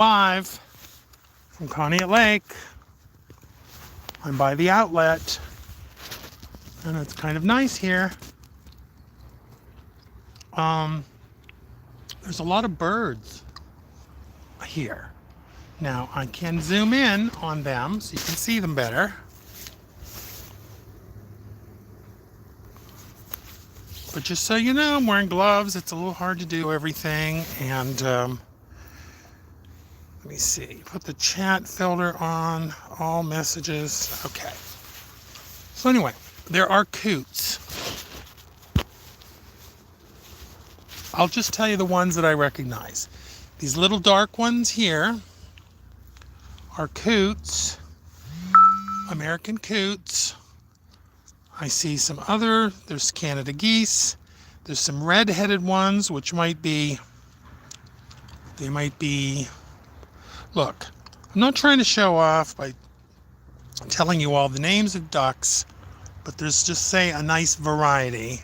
Live from Conneaut Lake. I'm by the outlet, and it's kind of nice here. There's a lot of birds here. Now I can zoom in on them so you can see them better. But just so you know, I'm wearing gloves. It's a little hard to do everything. And let me see. Put the chat filter on. All messages. Okay. So anyway, there are coots. I'll just tell you the ones that I recognize. These little dark ones here are coots, American coots. I see some other, there's Canada geese. There's some red-headed ones, which might be, look, I'm not trying to show off by telling you all the names of ducks, but there's just, say, a nice variety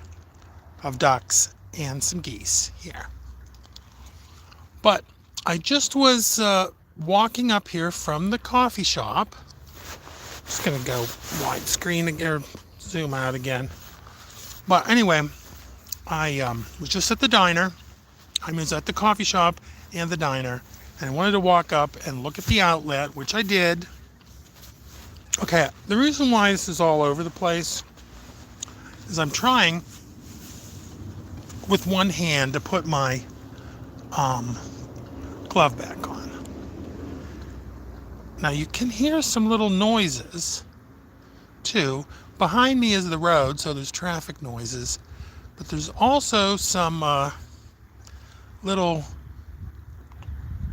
of ducks and some geese here. But I just was walking up here from the coffee shop. Just gonna go widescreen again, zoom out again. But anyway, I was just at the diner. I was at the coffee shop and the diner, and I wanted to walk up and look at the outlet, which I did. Okay, the reason why this is all over the place is I'm trying with one hand to put my glove back on. Now you can hear some little noises too. Behind me is the road, so there's traffic noises, but there's also some little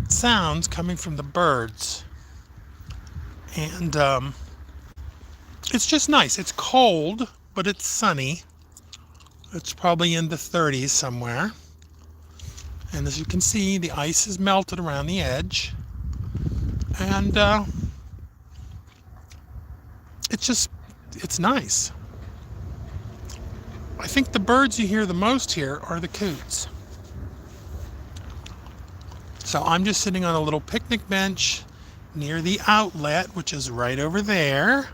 sounds coming from the birds. And it's just nice. It's cold, but it's sunny. It's probably in the 30s somewhere. And as you can see, the ice is melted around the edge. And it's nice. I think the birds you hear the most here are the coots. So I'm just sitting on a little picnic bench near the outlet, which is right over there.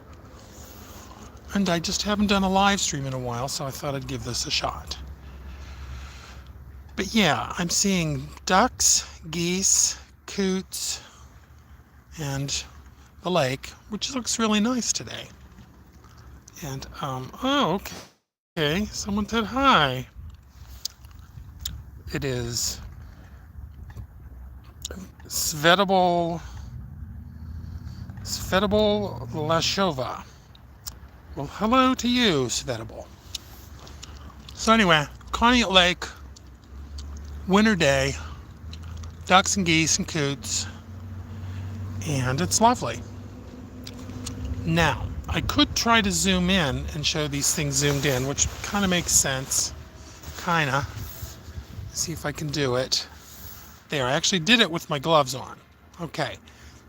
And I just haven't done a live stream in a while, so I thought I'd give this a shot. But yeah, I'm seeing ducks, geese, coots, and the lake, which looks really nice today. And, oh, okay, someone said hi. It is Svetable Lashova. Well, hello to you, Svetable. So anyway, Conneaut Lake, winter day, ducks and geese and coots, and it's lovely. Now, I could try to zoom in and show these things zoomed in, which kind of makes sense. Kinda. See if I can do it. There, I actually did it with my gloves on. Okay.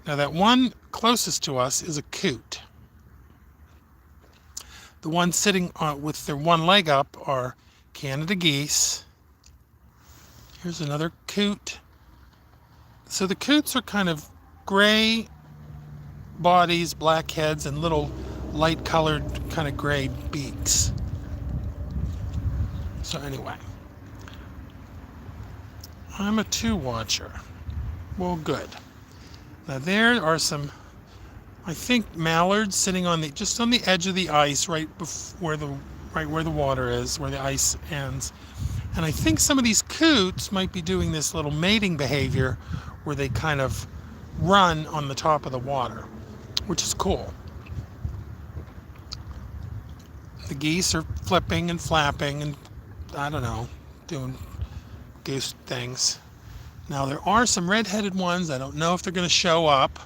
Now that one closest to us is a coot. The ones sitting with their one leg up are Canada geese. Here's another coot. So the coots are kind of gray bodies, black heads, and little light colored kind of gray beaks. So anyway, I'm a 2 watcher. Well, good. Now there are some, I think, mallards sitting on just on the edge of the ice, right where the water is, where the ice ends. And I think some of these coots might be doing this little mating behavior where they kind of run on the top of the water, which is cool. The geese are flipping and flapping and, I don't know, doing goose things. Now there are some red-headed ones. I don't know if they're going to show up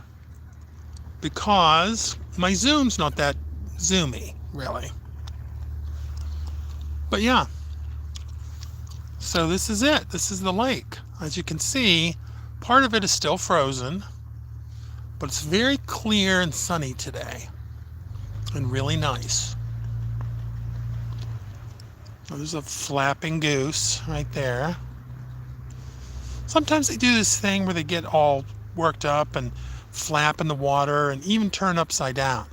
because my zoom's not that zoomy, really. But yeah. So this is it. This is the lake. As you can see, part of it is still frozen, but it's very clear and sunny today and really nice. Oh, there's a flapping goose right there. Sometimes they do this thing where they get all worked up and flap in the water and even turn upside down.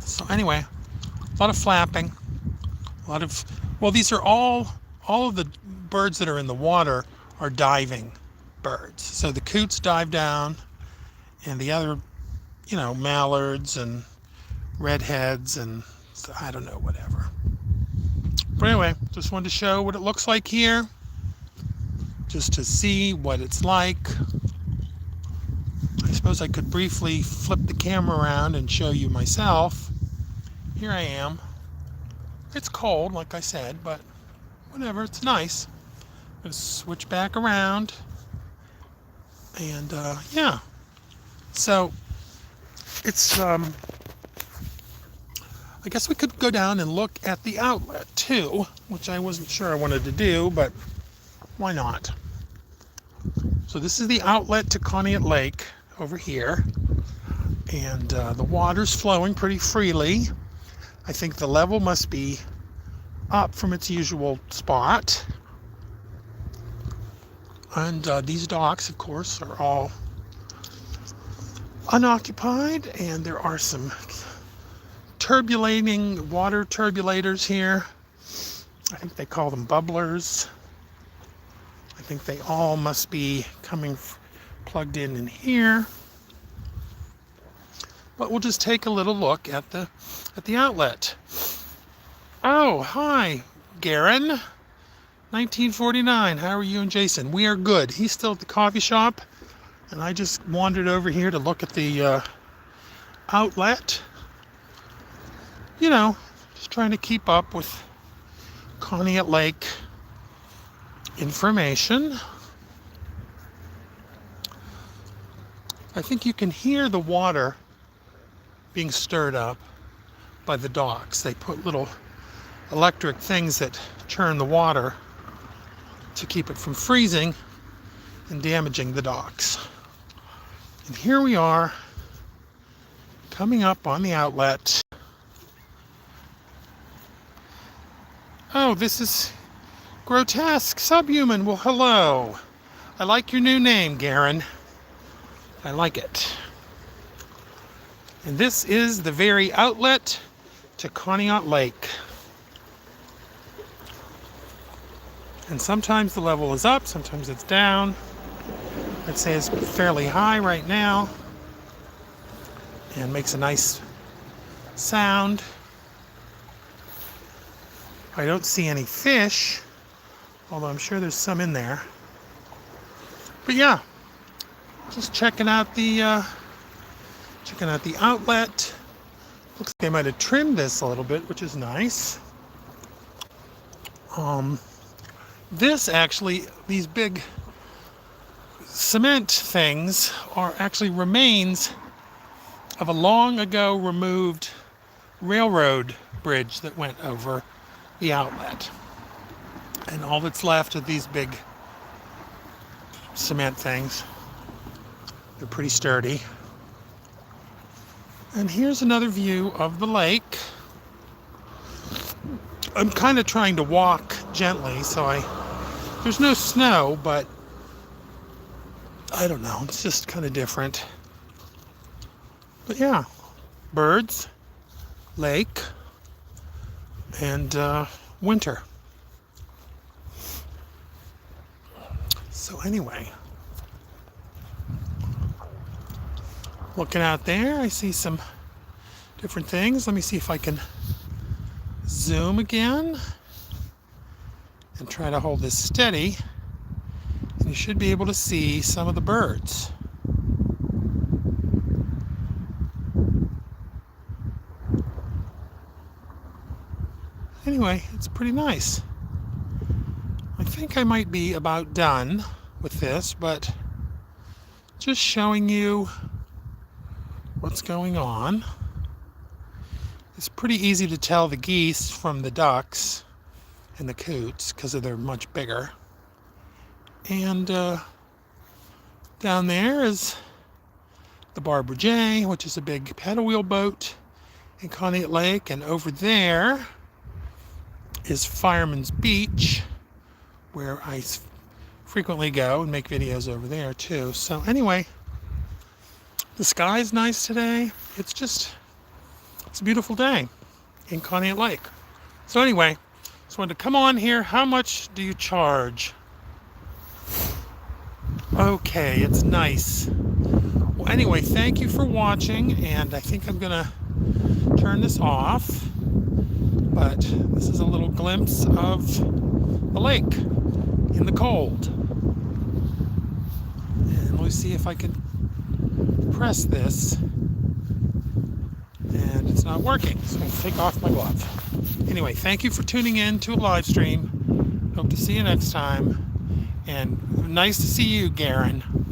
So anyway, a lot of flapping, a lot of, well, these are all of the birds that are in the water are diving birds. So the coots dive down, and the other, mallards and redheads and I don't know, whatever. But anyway, just wanted to show what it looks like here, just to see what it's like. I suppose I could briefly flip the camera around and show you myself. Here I am. It's cold, like I said, but whatever, it's nice. I'm going to switch back around. And yeah, so it's, I guess we could go down and look at the outlet too, which I wasn't sure I wanted to do, but why not? So this is the outlet to Conneaut Lake over here, and the water's flowing pretty freely. I think the level must be up from its usual spot. And these docks, of course, are all unoccupied, and there are some turbulating water turbulators here. I think they call them bubblers. I think they all must be coming plugged in here. But we'll just take a little look at the outlet. Oh, hi, Garen. 1949. How are you and Jason? We are good. He's still at the coffee shop, and I just wandered over here to look at the outlet. Just trying to keep up with Conneaut Lake information. I think you can hear the water being stirred up by the docks. They put little electric things that churn the water to keep it from freezing and damaging the docks. And here we are, coming up on the outlet. Oh, this is Grotesque Subhuman. Well, hello. I like your new name, Garen. I like it. And this is the very outlet to Conneaut Lake. And sometimes the level is up, sometimes it's down. I'd say it's fairly high right now and makes a nice sound. I don't see any fish, although I'm sure there's some in there. But yeah, just checking out the outlet. Looks like they might have trimmed this a little bit, which is nice. This actually, these big cement things are actually remains of a long ago removed railroad bridge that went over the outlet. And all that's left are these big cement things. They're pretty sturdy. And here's another view of the lake. I'm kind of trying to walk gently, so there's no snow, but I don't know, it's just kind of different. But yeah, birds, lake, and winter. So anyway, looking out there, I see some different things. Let me see if I can zoom again and try to hold this steady. And you should be able to see some of the birds. Anyway, it's pretty nice. I think I might be about done with this, but just showing you what's going on. It's pretty easy to tell the geese from the ducks and the coots because they're much bigger. And down there is the Barbara J, which is a big paddle wheel boat in Conneaut Lake, and over there is Fireman's Beach, where I frequently go and make videos over there too. So anyway, the sky's nice today. It's a beautiful day in Conneaut Lake. So anyway, just wanted to come on here. How much do you charge? Okay, it's nice. Well, anyway, thank you for watching, and I think I'm gonna turn this off. But this is a little glimpse of the lake in the cold. And let me see if I can press this. And it's not working, so I'm going to take off my glove. Anyway, thank you for tuning in to a live stream. Hope to see you next time. And nice to see you, Garen.